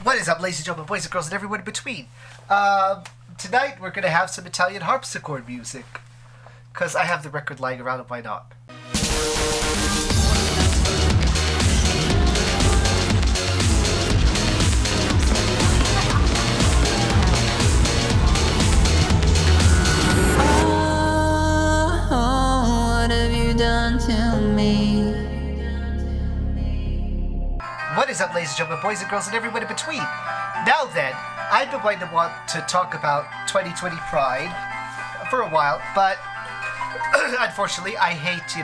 What is up, ladies and gentlemen, boys and girls, and everyone in between? Tonight we're going to have some Italian harpsichord music. Because I have the record lying around, and why not? Oh, what have you done to me? What is up, ladies and gentlemen, boys and girls, and everyone in between? Now then, I've been going to want to talk about 2020 Pride for a while, but unfortunately, I hate,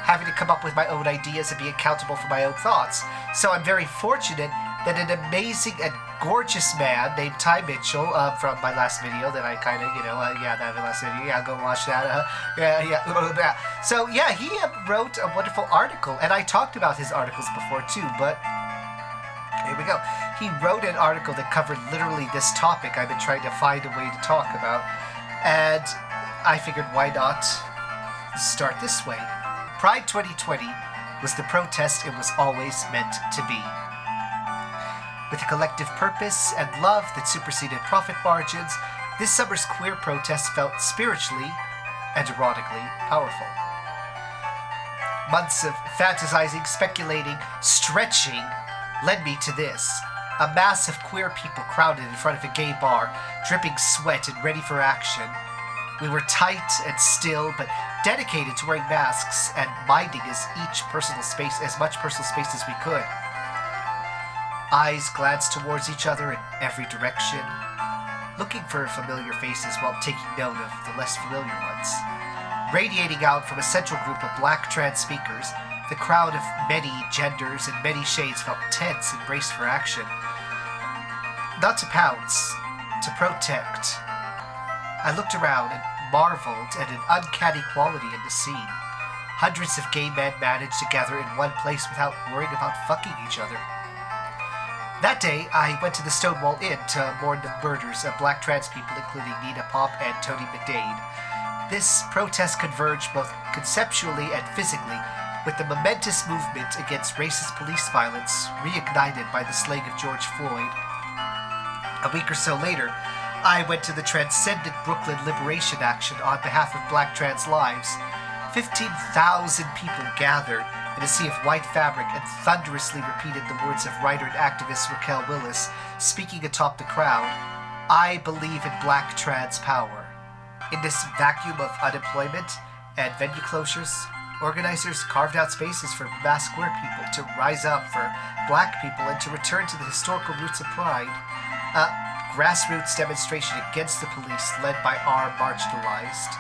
having to come up with my own ideas and be accountable for my own thoughts. So I'm very fortunate that an amazing and gorgeous man named Ty Mitchell, from my last video that I kind of, that last video, go watch that, So, he wrote a wonderful article, and I talked about his articles before too, but here we go. He wrote an article that covered literally this topic I've been trying to find a way to talk about, and I figured why not start this way. Pride 2020 was the protest it was always meant to be. With a collective purpose and love that superseded profit margins, this summer's queer protest felt spiritually and erotically powerful. Months of fantasizing, speculating, stretching led me to this. A mass of queer people crowded in front of a gay bar, dripping sweat and ready for action. We were tight and still, but dedicated to wearing masks and minding as much personal space as we could. Eyes glanced towards each other in every direction, looking for familiar faces while taking note of the less familiar ones. Radiating out from a central group of black trans speakers, the crowd of many genders and many shades felt tense and braced for action. Not to pounce, to protect. I looked around and marveled at an uncanny quality in the scene. Hundreds of gay men managed to gather in one place without worrying about fucking each other. That day, I went to the Stonewall Inn to mourn the murders of black trans people, including Nina Pop and Tony McDade. This protest converged both conceptually and physically with the momentous movement against racist police violence reignited by the slaying of George Floyd. A week or so later, I went to the Transcendent Brooklyn Liberation Action on behalf of black trans lives. 15,000 people gathered in a sea of white fabric and thunderously repeated the words of writer and activist Raquel Willis, speaking atop the crowd, "I believe in black trans power." In this vacuum of unemployment and venue closures, organizers carved out spaces for mass queer people to rise up for black people and to return to the historical roots of Pride. A grassroots demonstration against the police led by our marginalized.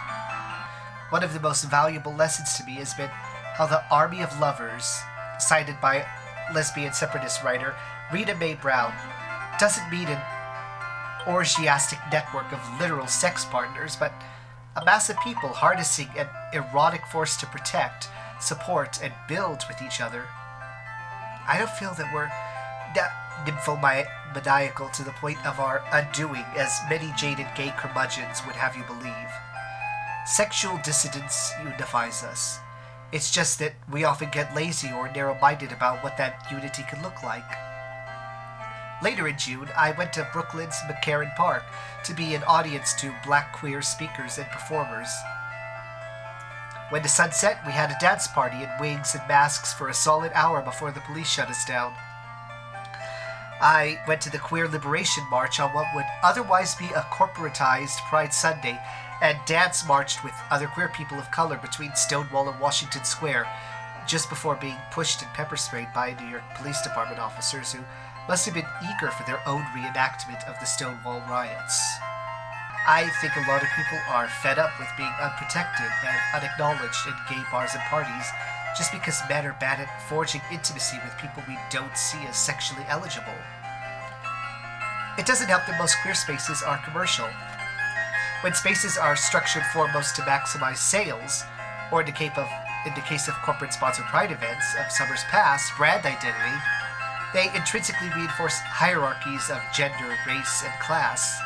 One of the most valuable lessons to me has been how the army of lovers, cited by lesbian separatist writer Rita Mae Brown, doesn't mean an orgiastic network of literal sex partners, but a mass of people harnessing an erotic force to protect, support, and build with each other. I don't feel that we're that nymphomaniacal to the point of our undoing, as many jaded gay curmudgeons would have you believe. Sexual dissidence unifies us. It's just that we often get lazy or narrow-minded about what that unity can look like. Later in June, I went to Brooklyn's McCarran Park to be an audience to black queer speakers and performers. When the sun set, we had a dance party in wigs and masks for a solid hour before the police shut us down. I went to the Queer Liberation March on what would otherwise be a corporatized Pride Sunday and dance marched with other queer people of color between Stonewall and Washington Square just before being pushed and pepper sprayed by New York Police Department officers who must have been eager for their own reenactment of the Stonewall riots. I think a lot of people are fed up with being unprotected and unacknowledged in gay bars and parties just because men are bad at forging intimacy with people we don't see as sexually eligible. It doesn't help that most queer spaces are commercial. When spaces are structured foremost to maximize sales, or in the case of corporate-sponsored pride events of summers past, brand identity, they intrinsically reinforce hierarchies of gender, race, and class.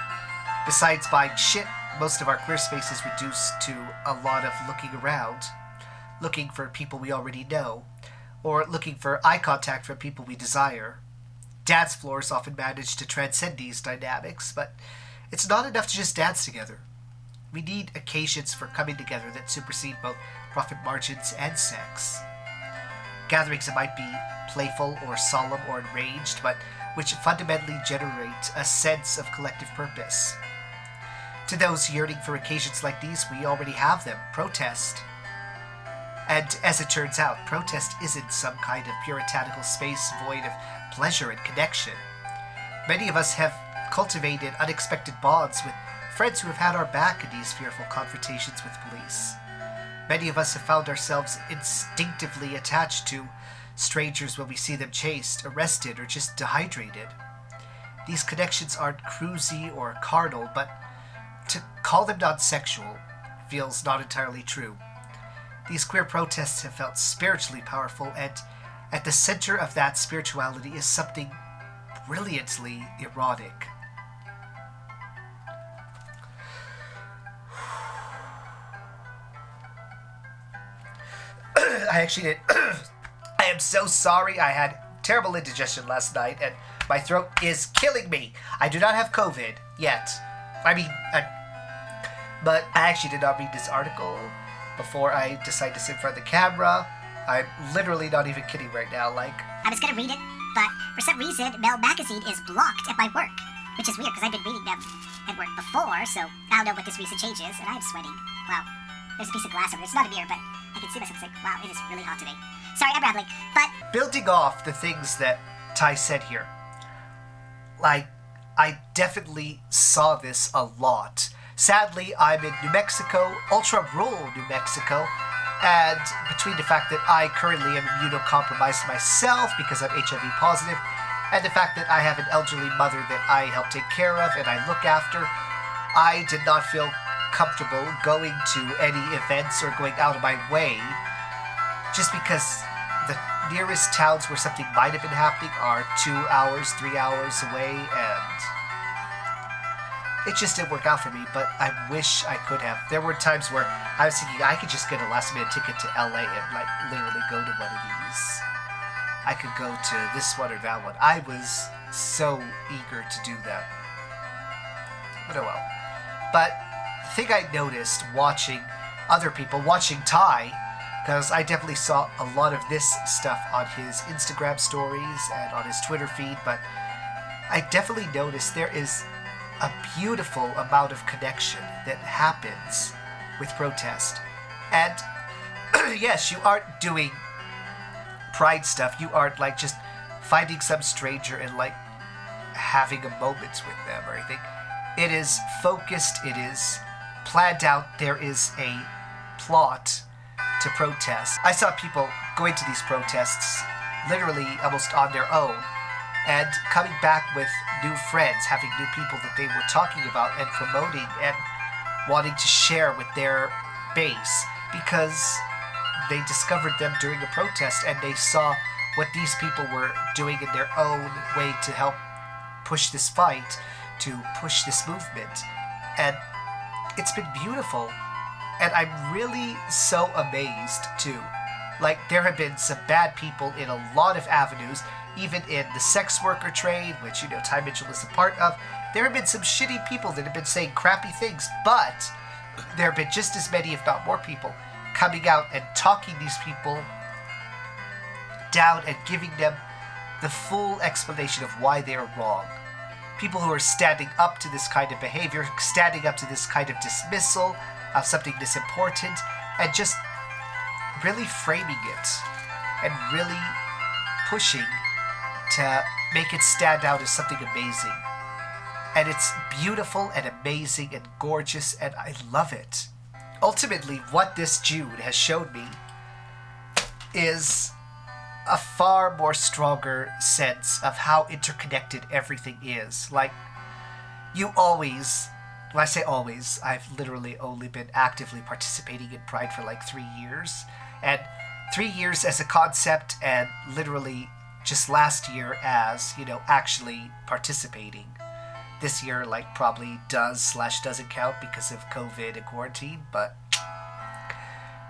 Besides buying shit, most of our queer spaces reduce to a lot of looking around, looking for people we already know, or looking for eye contact from people we desire. Dance floors often manage to transcend these dynamics, but it's not enough to just dance together. We need occasions for coming together that supersede both profit margins and sex. Gatherings that might be playful or solemn or enraged, but which fundamentally generate a sense of collective purpose. To those yearning for occasions like these, we already have them: protest. And as it turns out, protest isn't some kind of puritanical space void of pleasure and connection. Many of us have cultivated unexpected bonds with friends who have had our back in these fearful confrontations with police. Many of us have found ourselves instinctively attached to strangers when we see them chased, arrested, or just dehydrated. These connections aren't cruisy or carnal, but to call them non-sexual feels not entirely true. These queer protests have felt spiritually powerful, and at the center of that spirituality is something brilliantly erotic. I actually did. I am so sorry. I had terrible indigestion last night, and my throat is killing me. I do not have COVID yet. But I actually did not read this article before I decided to sit in front of the camera. I'm literally not even kidding right now. I was gonna read it, but for some reason, Mel Magazine is blocked at my work, which is weird because I've been reading them at work before, so I don't know what this recent change is, and I'm sweating. Wow. There's a piece of glass over there. It's not a mirror, but I can see myself. It's like, wow, it is really hot today. Sorry, I'm rambling, but building off the things that Ty said here, I definitely saw this a lot. Sadly, I'm in New Mexico, ultra-rural New Mexico, and between the fact that I currently am immunocompromised myself because I'm HIV positive, and the fact that I have an elderly mother that I help take care of and I look after, I did not feel comfortable going to any events or going out of my way, just because the nearest towns where something might have been happening are 2 hours, 3 hours away, and it just didn't work out for me. But I wish I could have. There were times where I was thinking I could just get a last minute ticket to LA and literally go to one of these. I could go to this one or that one. I was so eager to do that. But oh well. But the thing I noticed watching other people, watching Ty, because I definitely saw a lot of this stuff on his Instagram stories and on his Twitter feed, but I definitely noticed there is a beautiful amount of connection that happens with protest. And yes, you aren't doing pride stuff. You aren't just finding some stranger and having a moment with them or anything. It is focused, it is planned out, there is a plot to protest. I saw people going to these protests literally almost on their own and coming back with new friends, having new people that they were talking about and promoting and wanting to share with their base because they discovered them during a protest and they saw what these people were doing in their own way to help push this fight, to push this movement. And it's been beautiful. And I'm really so amazed too. There have been some bad people in a lot of avenues, even in the sex worker trade, which, Ty Mitchell is a part of. There have been some shitty people that have been saying crappy things, but there have been just as many, if not more people, coming out and talking these people down and giving them the full explanation of why they are wrong. People who are standing up to this kind of behavior, standing up to this kind of dismissal of something this important, and just really framing it and really pushing to make it stand out as something amazing. And it's beautiful and amazing and gorgeous, and I love it. Ultimately, what this June has shown me is a far more stronger sense of how interconnected everything is. You always, when I say always, I've literally only been actively participating in Pride for 3 years. And 3 years as a concept, and literally just last year as, actually participating. This year, probably doesn't count because of COVID and quarantine, but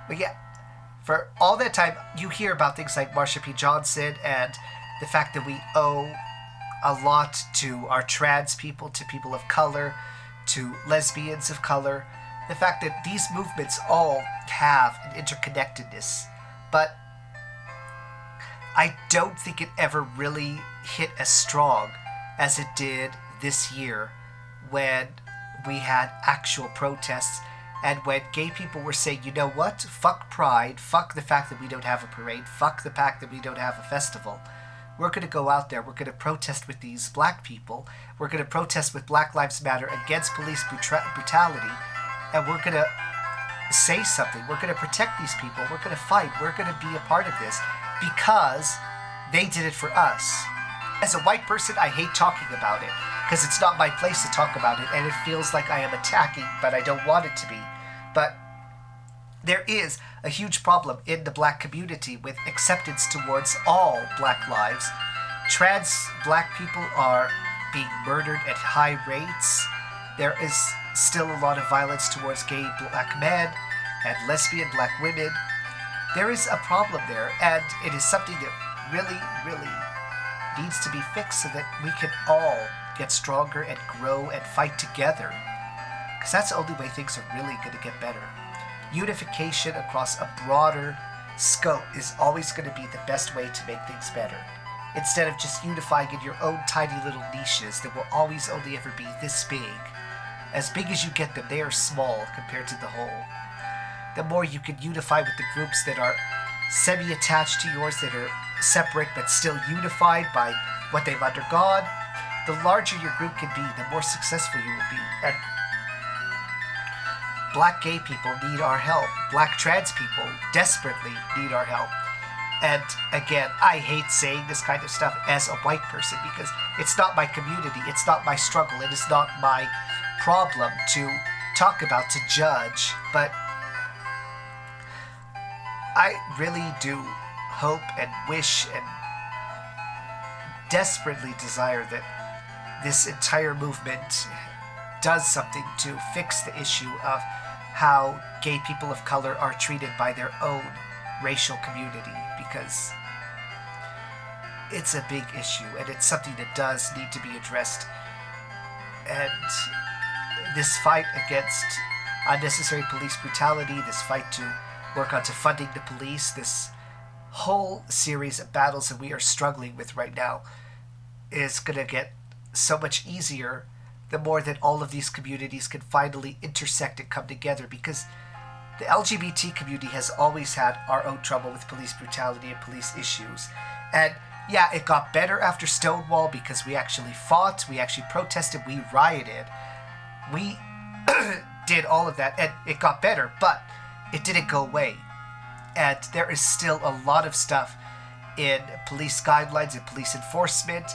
yeah. For all that time, you hear about things like Marsha P. Johnson and the fact that we owe a lot to our trans people, to people of color, to lesbians of color. The fact that these movements all have an interconnectedness, but I don't think it ever really hit as strong as it did this year when we had actual protests and when gay people were saying, you know what, fuck pride, fuck the fact that we don't have a parade, fuck the fact that we don't have a festival. We're going to go out there, we're going to protest with these black people, we're going to protest with Black Lives Matter against police brutality, and we're going to say something, we're going to protect these people, we're going to fight, we're going to be a part of this, because they did it for us. As a white person, I hate talking about it, because it's not my place to talk about it, and it feels like I am attacking, but I don't want it to be. But there is a huge problem in the black community with acceptance towards all black lives. Trans black people are being murdered at high rates. There is still a lot of violence towards gay black men and lesbian black women. There is a problem there, and it is something that really, really needs to be fixed so that we can all get stronger and grow and fight together. Because that's the only way things are really going to get better. Unification across a broader scope is always going to be the best way to make things better. Instead of just unifying in your own tiny little niches that will always only ever be this big. As big as you get them, they are small compared to the whole. The more you can unify with the groups that are semi-attached to yours, that are separate but still unified by what they've undergone, the larger your group can be, the more successful you will be. And black gay people need our help. Black trans people desperately need our help. And again, I hate saying this kind of stuff as a white person because it's not my community, it's not my struggle, it is not my problem to talk about, to judge. But I really do hope and wish and desperately desire that this entire movement does something to fix the issue of how gay people of color are treated by their own racial community, because it's a big issue and it's something that does need to be addressed. And this fight against unnecessary police brutality, this fight to work on to funding the police, this whole series of battles that we are struggling with right now is going to get so much easier the more that all of these communities can finally intersect and come together, because the LGBT community has always had our own trouble with police brutality and police issues. And yeah, it got better after Stonewall because we actually fought, we actually protested, we rioted. We did all of that and it got better, but it didn't go away. And there is still a lot of stuff in police guidelines and police enforcement,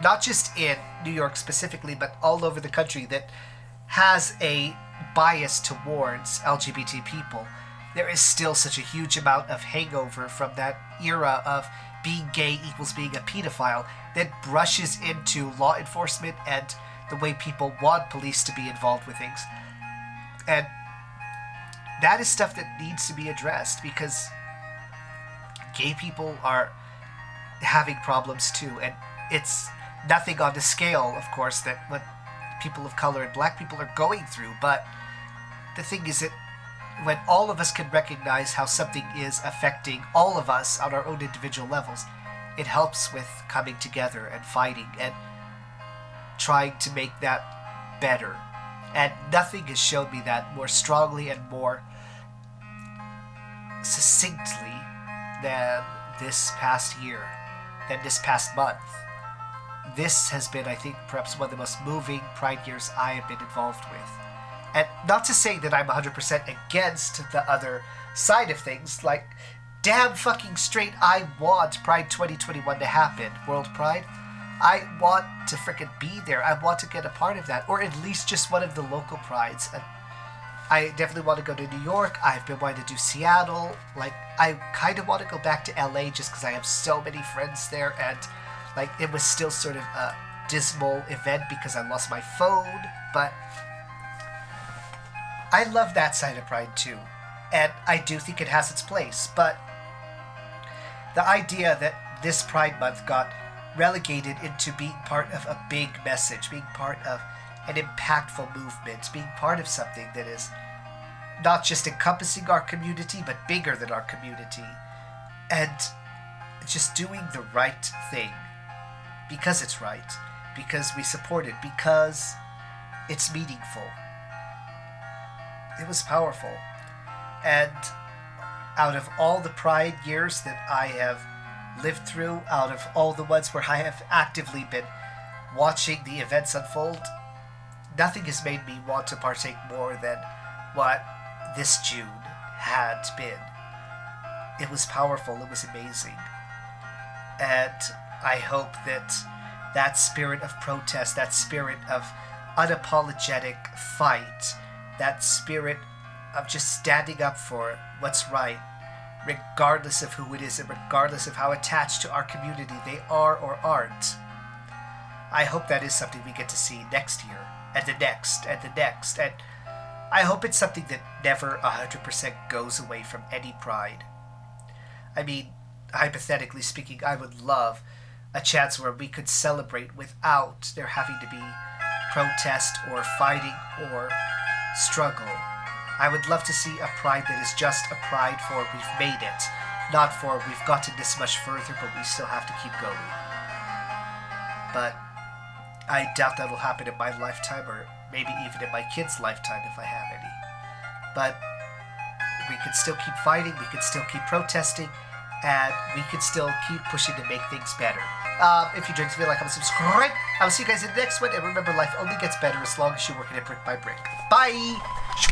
not just in New York specifically, but all over the country, that has a bias towards LGBT people. There is still such a huge amount of hangover from that era of being gay equals being a pedophile that brushes into law enforcement and the way people want police to be involved with things. And that is stuff that needs to be addressed, because gay people are having problems too, and it's nothing on the scale, of course, that what people of color and black people are going through. But the thing is that when all of us can recognize how something is affecting all of us on our own individual levels, it helps with coming together and fighting and trying to make that better. And nothing has shown me that more strongly and more succinctly than this past year, than this past month. This has been, I think, perhaps one of the most moving Pride years I have been involved with. And not to say that I'm 100% against the other side of things, like, damn fucking straight, I want Pride 2021 to happen, World Pride. I want to frickin' be there. I want to get a part of that, or at least just one of the local prides. And I definitely want to go to New York. I've been wanting to do Seattle. Like, I kind of want to go back to LA just because I have so many friends there, and like, it was still sort of a dismal event because I lost my phone, but I love that side of Pride too, and I do think it has its place. But the idea that this Pride Month got relegated into being part of a big message, being part of an impactful movement, being part of something that is not just encompassing our community, but bigger than our community. And just doing the right thing. Because it's right. Because we support it. Because it's meaningful. It was powerful. And out of all the Pride years that I have lived through, out of all the ones where I have actively been watching the events unfold, nothing has made me want to partake more than what this June had been. It was powerful, it was amazing. And I hope that that spirit of protest, that spirit of unapologetic fight, that spirit of just standing up for what's right, regardless of who it is and regardless of how attached to our community they are or aren't. I hope that is something we get to see next year, and the next, and the next, and I hope it's something that never 100% goes away from any Pride. I mean, hypothetically speaking, I would love a chance where we could celebrate without there having to be protest or fighting or struggle. I would love to see a Pride that is just a Pride for we've made it, not for we've gotten this much further but we still have to keep going. But I doubt that will happen in my lifetime, or maybe even in my kids' lifetime if I have any. But we can still keep fighting, we can still keep protesting, and we can still keep pushing to make things better. If you enjoyed this video, like, comment, subscribe. I will see you guys in the next one, and remember, life only gets better as long as you're working it brick by brick. Bye!